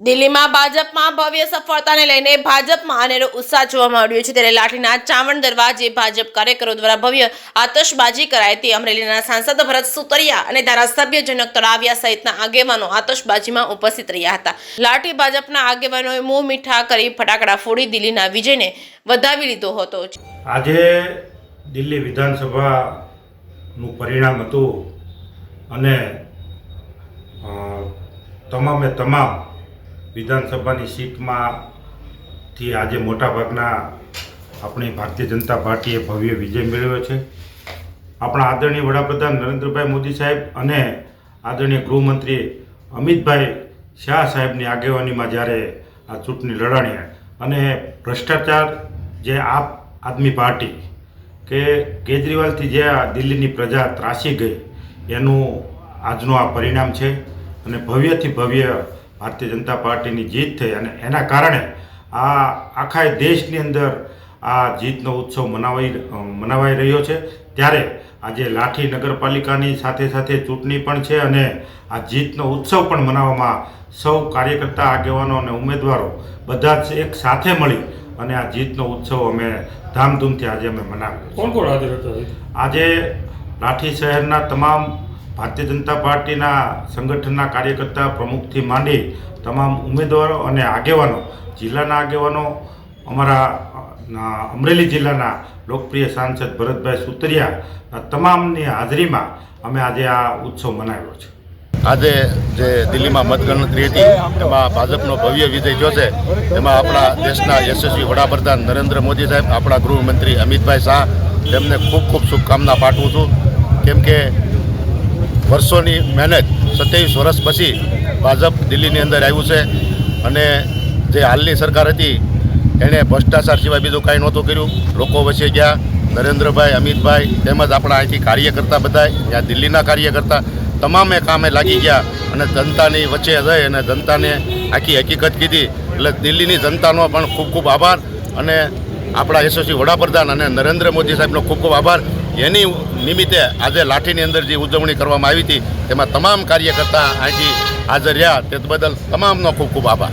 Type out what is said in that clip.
દિલ્હીમાં ભાજપમાં ભવ્ય સફળતાને લઈને ભાજપમાં અનેરો ઉત્સાહ જોવા મળ્યો છે। ત્યારે લાઠીના ચાવણ દરવાજે ભાજપ કાર્યકરો દ્વારા ભવ્ય આતશબાજી કરાઈ હતી। અમરેલીના સાંસદ ભરત સુતરિયા અને ધારાસભ્ય જનક તળાવિયા સહિતના આગેવાનો આતશબાજીમાં ઉપસ્થિત રહ્યા હતા। લાઠી ભાજપના આગેવાનોએ મોં મીઠા કરી ફટાકડા ફોડી દિલ્હીના વિજયને વધાવી લીધો હતો। આજે દિલ્હી વિધાનસભાનું પરિણામ હતું અને તમામે તમામ વિધાનસભાની સીટમાંથી આજે મોટાભાગના આપણી ભારતીય જનતા પાર્ટીએ ભવ્ય વિજય મેળવ્યો છે। આપણા આદરણીય વડાપ્રધાન નરેન્દ્રભાઈ મોદી સાહેબ અને આદરણીય ગૃહમંત્રી અમિતભાઈ શાહ સાહેબની આગેવાનીમાં જ્યારે આ ચૂંટણી લડાણી અને ભ્રષ્ટાચાર જે આપ આદમી પાર્ટી કે કેજરીવાલથી જે આ દિલ્હીની પ્રજા ત્રાસી ગઈ એનું આજનું આ પરિણામ છે અને ભવ્યથી ભવ્ય ભારતીય જનતા પાર્ટીની જીત થઈ અને એના કારણે આ આખા દેશની અંદર આ જીતનો ઉત્સવ મનાવાઈ રહ્યો છે। ત્યારે આજે લાઠી નગરપાલિકાની સાથે સાથે ચૂંટણી પણ છે અને આ જીતનો ઉત્સવ પણ મનાવવામાં સૌ કાર્યકર્તા આગેવાનો અને ઉમેદવારો બધા જ એક સાથે મળી અને આ જીતનો ઉત્સવ અમે ધામધૂમથી આજે અમે મનાવ્યો। કોણ કોણ હાજર હતા? આજે લાઠી શહેરના તમામ ભારતીય જનતા પાર્ટીના સંગઠનના કાર્યકર્તા પ્રમુખથી માંડી તમામ ઉમેદવારો અને આગેવાનો, જિલ્લાના આગેવાનો, અમારા અમરેલી જિલ્લાના લોકપ્રિય સાંસદ ભરતભાઈ સુતરિયા તમામની હાજરીમાં અમે આજે આ ઉત્સવ મનાવ્યો છે। આજે જે દિલ્હીમાં મતગણતરી હતી એમાં ભાજપનો ભવ્ય વિજય થયો છે। એમાં આપણા દેશના યશસ્વી વડાપ્રધાન નરેન્દ્ર મોદી સાહેબ, આપણા ગૃહમંત્રી અમિતભાઈ શાહ, તેમને ખૂબ ખૂબ શુભકામના પાઠવું છું। કેમ કે વર્ષોની મહેનત 27 વર્ષ પછી ભાજપ દિલ્હીની અંદર આવ્યું છે અને જે હાલની સરકાર હતી એણે ભ્રષ્ટાચાર સિવાય બીજું કાંઈ નહોતું કર્યું। લોકો વચ્ચે ગયા નરેન્દ્રભાઈ, અમિતભાઈ તેમજ આપણા અહીંથી કાર્યકર્તા બધા, ત્યાં દિલ્હીના કાર્યકર્તા તમામે કામે લાગી ગયા અને જનતાની વચ્ચે રહી અને જનતાને આખી હકીકત કીધી। એટલે દિલ્હીની જનતાનો પણ ખૂબ ખૂબ આભાર અને આપણા યશસ્વી વડાપ્રધાન અને નરેન્દ્ર મોદી સાહેબનો ખૂબ ખૂબ આભાર। એની નિમિત્તે આજે લાઠીની અંદર જે ઉજવણી કરવામાં આવી હતી તેમાં તમામ કાર્યકર્તા અહીંથી હાજર રહ્યા તે બદલ તમામનો ખૂબ ખૂબ આભાર।